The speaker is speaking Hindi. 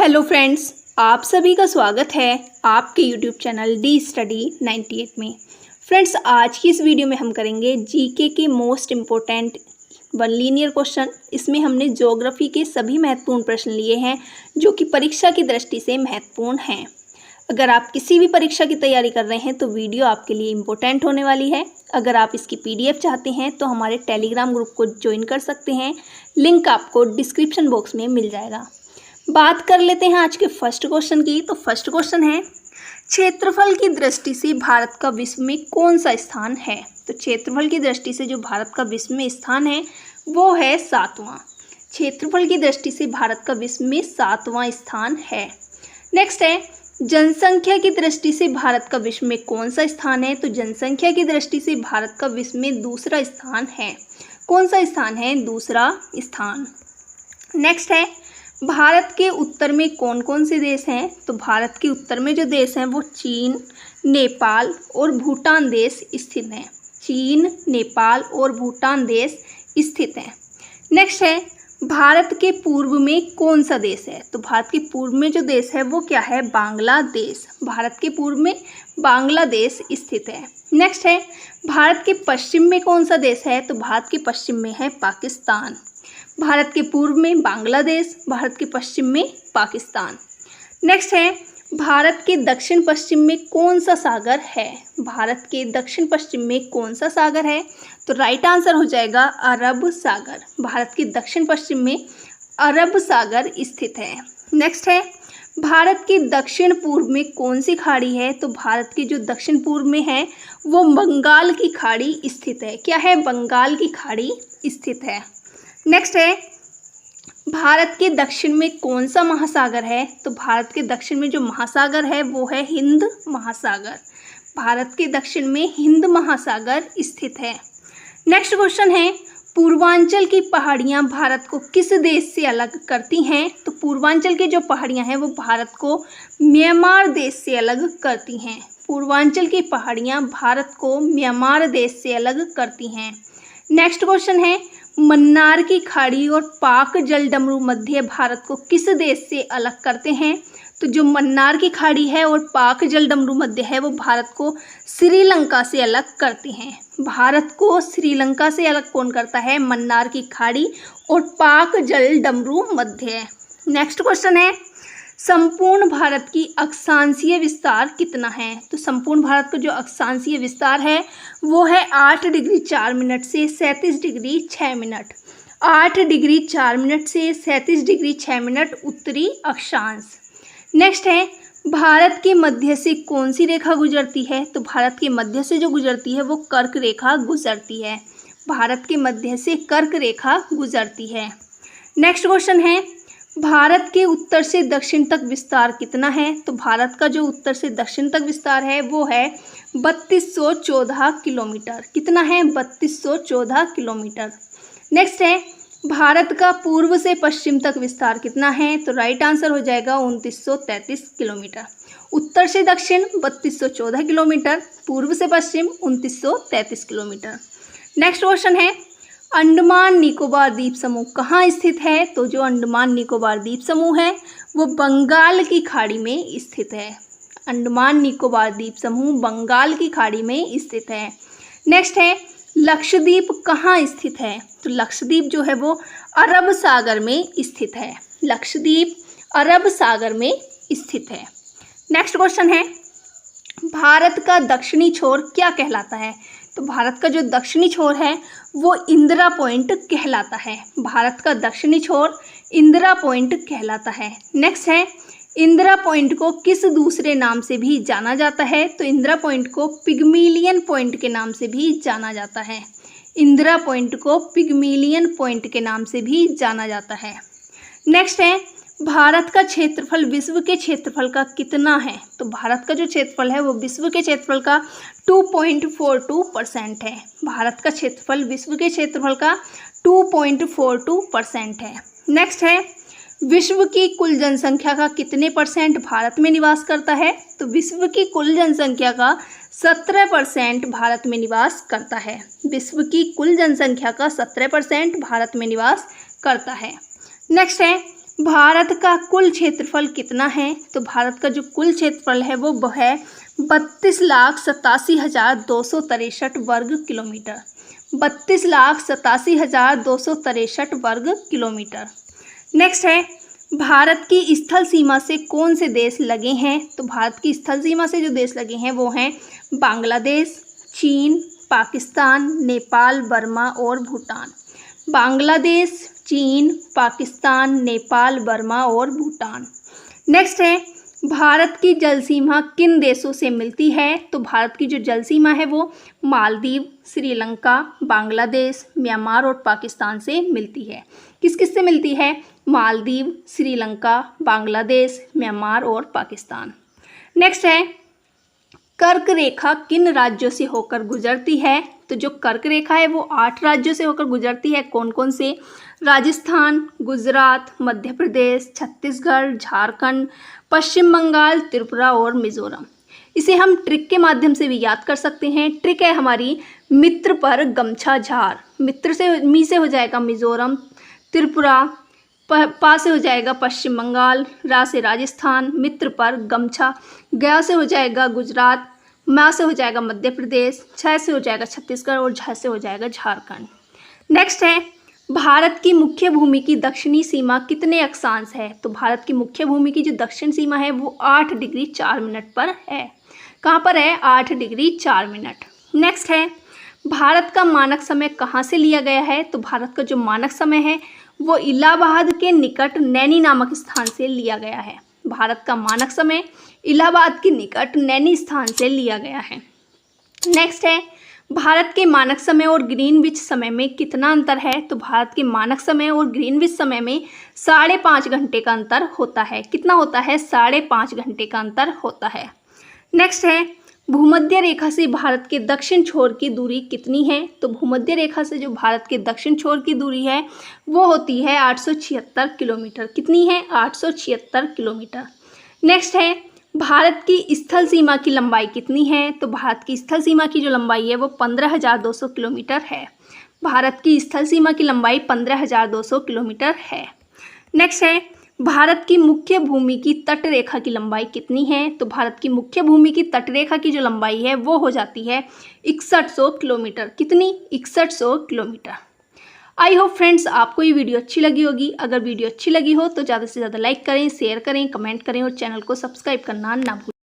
हेलो फ्रेंड्स, आप सभी का स्वागत है आपके यूट्यूब चैनल डी स्टडी 98 में। फ्रेंड्स, आज की इस वीडियो में हम करेंगे जीके के most important one linear question. इसमें हमने ज्योग्राफी के सभी महत्वपूर्ण प्रश्न लिए हैं जो कि परीक्षा की दृष्टि से महत्वपूर्ण हैं। अगर आप किसी भी परीक्षा की तैयारी कर रहे हैं तो वीडियो आपके लिए इम्पोर्टेंट होने वाली है। अगर आप इसकी PDF चाहते हैं तो हमारे टेलीग्राम ग्रुप को ज्वाइन कर सकते हैं, लिंक आपको डिस्क्रिप्शन बॉक्स में मिल जाएगा। बात कर लेते हैं आज के फर्स्ट क्वेश्चन की। तो फर्स्ट क्वेश्चन है, क्षेत्रफल की दृष्टि से भारत का विश्व में कौन सा स्थान है। तो क्षेत्रफल की दृष्टि से जो भारत का विश्व में स्थान है वो है 7वां। क्षेत्रफल की दृष्टि से भारत का विश्व में 7वां स्थान है। नेक्स्ट है, जनसंख्या की दृष्टि से भारत का विश्व में कौन सा स्थान है। तो जनसंख्या की दृष्टि से भारत का विश्व में दूसरा स्थान है। कौन सा स्थान है? दूसरा स्थान। नेक्स्ट है, भारत के उत्तर में कौन कौन से देश हैं। तो भारत के उत्तर में जो देश हैं वो चीन, नेपाल और भूटान देश स्थित हैं। चीन, नेपाल और भूटान देश स्थित हैं। नेक्स्ट है, भारत के पूर्व में कौन सा देश है। तो भारत के पूर्व में जो देश है वो क्या है? बांग्लादेश। भारत के पूर्व में बांग्लादेश स्थित है। नेक्स्ट है, भारत के पश्चिम में कौन सा देश है। तो भारत के पश्चिम में है पाकिस्तान। भारत के पूर्व में बांग्लादेश, भारत के पश्चिम में पाकिस्तान। नेक्स्ट है, भारत के दक्षिण पश्चिम में कौन सा सागर है। भारत के दक्षिण पश्चिम में कौन सा सागर है। तो राइट आंसर हो जाएगा अरब सागर। भारत के दक्षिण पश्चिम में अरब सागर स्थित है। नेक्स्ट है, भारत के दक्षिण पूर्व में कौन सी खाड़ी है। तो भारत के जो दक्षिण पूर्व में है वो बंगाल की खाड़ी स्थित है। क्या है? बंगाल की खाड़ी स्थित है। नेक्स्ट है, भारत के दक्षिण में कौन सा महासागर है। तो भारत के दक्षिण में जो महासागर है वो है हिंद महासागर। भारत के दक्षिण में हिंद महासागर स्थित है। नेक्स्ट क्वेश्चन है, पूर्वांचल की पहाड़ियां भारत को किस देश से अलग करती हैं। तो पूर्वांचल की जो पहाड़ियां हैं वो भारत को म्यांमार देश से अलग करती हैं। पूर्वांचल की पहाड़ियां भारत को म्यांमार देश से अलग करती हैं। नेक्स्ट क्वेश्चन है, मन्नार की खाड़ी और पाक जलडमरू मध्य भारत को किस देश से अलग करते हैं। तो जो मन्नार की खाड़ी है और पाक जलडमरू मध्य है वो भारत को श्रीलंका से अलग करते हैं। भारत को श्रीलंका से अलग कौन करता है? मन्नार की खाड़ी और पाक जलडमरू मध्य। नेक्स्ट क्वेश्चन है, संपूर्ण भारत की अक्षांशीय विस्तार कितना है। तो संपूर्ण भारत का जो अक्षांशीय विस्तार है वो है 8 डिग्री 4 मिनट से 37 डिग्री 6 मिनट। 8 डिग्री 4 मिनट से 37 डिग्री 6 मिनट उत्तरी अक्षांश। नेक्स्ट है, भारत के मध्य से कौन सी रेखा गुजरती है। तो भारत के मध्य से जो गुजरती है वो कर्क रेखा गुजरती है। भारत के मध्य से कर्क रेखा गुजरती है। नेक्स्ट क्वेश्चन है, भारत के उत्तर से दक्षिण तक विस्तार कितना है। तो भारत का जो उत्तर से दक्षिण तक विस्तार है वो है 3214 किलोमीटर। कितना है? 3214 किलोमीटर। नेक्स्ट है, भारत का पूर्व से पश्चिम तक विस्तार कितना है। तो राइट आंसर हो जाएगा 2933 किलोमीटर। उत्तर से दक्षिण 3214 किलोमीटर, पूर्व से पश्चिम 2933 किलोमीटर। नेक्स्ट क्वेश्चन है, अंडमान निकोबार द्वीप समूह कहाँ स्थित है। तो जो अंडमान निकोबार द्वीप समूह है वो बंगाल की खाड़ी में स्थित है। अंडमान निकोबार द्वीप समूह बंगाल की खाड़ी में स्थित है। नेक्स्ट है, लक्षद्वीप कहाँ स्थित है। तो लक्षद्वीप जो है वो अरब सागर में स्थित है। लक्षद्वीप अरब सागर में स्थित है। नेक्स्ट क्वेश्चन है, भारत का दक्षिणी छोर क्या कहलाता है। तो भारत का जो दक्षिणी छोर है वो इंदिरा पॉइंट कहलाता है। भारत का दक्षिणी छोर इंदिरा पॉइंट कहलाता है। नेक्स्ट है, इंदिरा पॉइंट को किस दूसरे नाम से भी जाना जाता है। तो इंदिरा पॉइंट को पिग्मेलियन पॉइंट के नाम से भी जाना जाता है। इंदिरा पॉइंट को पिग्मेलियन पॉइंट के नाम से भी जाना जाता है। नेक्स्ट है, भारत का क्षेत्रफल विश्व के क्षेत्रफल का कितना है। तो भारत का जो क्षेत्रफल है वो विश्व के क्षेत्रफल का 2.42% है। भारत का क्षेत्रफल विश्व के क्षेत्रफल का 2.42% है। नेक्स्ट है, विश्व की कुल जनसंख्या का कितने % भारत में निवास करता है। तो विश्व की कुल जनसंख्या का 17% भारत में निवास करता है। विश्व की कुल जनसंख्या का 17% भारत में निवास करता है। नेक्स्ट है, भारत का कुल क्षेत्रफल कितना है? तो भारत का जो कुल क्षेत्रफल है वो है 32,87,263 वर्ग किलोमीटर। 32,87,263 वर्ग किलोमीटर। नेक्स्ट है, भारत की स्थल सीमा से कौन से देश लगे हैं? तो भारत की स्थल सीमा से जो देश लगे हैं वो हैं बांग्लादेश, चीन, पाकिस्तान, नेपाल, बर्मा और भूटान। बांग्लादेश, चीन, पाकिस्तान, नेपाल, बर्मा और भूटान। नेक्स्ट है, भारत की जल सीमा किन देशों से मिलती है? तो भारत की जो जल सीमा है वो मालदीव, श्रीलंका, बांग्लादेश, म्यांमार और पाकिस्तान से मिलती है। किस किस से मिलती है? मालदीव, श्रीलंका, बांग्लादेश, म्यांमार और पाकिस्तान। नेक्स्ट है, कर्क रेखा किन राज्यों से होकर गुजरती है? तो जो कर्क रेखा है वो 8 राज्यों से होकर गुजरती है। कौन कौन से? राजस्थान, गुजरात, मध्य प्रदेश, छत्तीसगढ़, झारखंड, पश्चिम बंगाल, त्रिपुरा और मिजोरम। इसे हम ट्रिक के माध्यम से भी याद कर सकते हैं। ट्रिक है हमारी मित्र पर गमछा झार। मित्र से मी से हो जाएगा मिजोरम, त्रिपुरा, पा से हो जाएगा पश्चिम बंगाल, रा से राजस्थान, मित्र पर गमछा, गया से हो जाएगा गुजरात, मा से हो जाएगा मध्य प्रदेश, छ से हो जाएगा छत्तीसगढ़ और झ से हो जाएगा झारखंड। नेक्स्ट है, भारत की मुख्य भूमि की दक्षिणी सीमा कितने अक्षांश है? तो भारत की मुख्य भूमि की जो दक्षिण सीमा है वो 8 डिग्री 4 मिनट पर है। कहाँ पर है? 8 डिग्री 4 मिनट। नेक्स्ट है, भारत का मानक समय कहाँ से लिया गया है? तो भारत का जो मानक समय है वो इलाहाबाद के निकट नैनी नामक स्थान से लिया गया है। भारत का मानक समय इलाहाबाद के निकट नैनी स्थान से लिया गया है। नेक्स्ट है, भारत के मानक समय और ग्रीनविच समय में कितना अंतर है? तो भारत के मानक समय और ग्रीनविच समय में 5.5 घंटे का अंतर होता है। कितना होता है? 5.5 घंटे का अंतर होता है। नेक्स्ट है, भूमध्य रेखा से भारत के दक्षिण छोर की दूरी कितनी है? तो भूमध्य रेखा से जो भारत के दक्षिण छोर की दूरी है वो होती है 876 किलोमीटर। कितनी है? 876 किलोमीटर। नेक्स्ट है, भारत की स्थल सीमा की लंबाई कितनी है? तो भारत की स्थल सीमा की जो लंबाई है वो 15,200 किलोमीटर है। भारत की स्थल सीमा की लंबाई 15,200 किलोमीटर है। नेक्स्ट है, भारत की मुख्य भूमि की तट रेखा की लंबाई कितनी है? तो भारत की मुख्य भूमि की तट रेखा की जो लंबाई है वो हो जाती है 6100 किलोमीटर। कितनी? 6100 किलोमीटर। आई होप फ्रेंड्स आपको ये वीडियो अच्छी लगी होगी। अगर वीडियो अच्छी लगी हो तो ज़्यादा से ज़्यादा लाइक करें, शेयर करें, कमेंट करें और चैनल को सब्सक्राइब करना ना भूलें।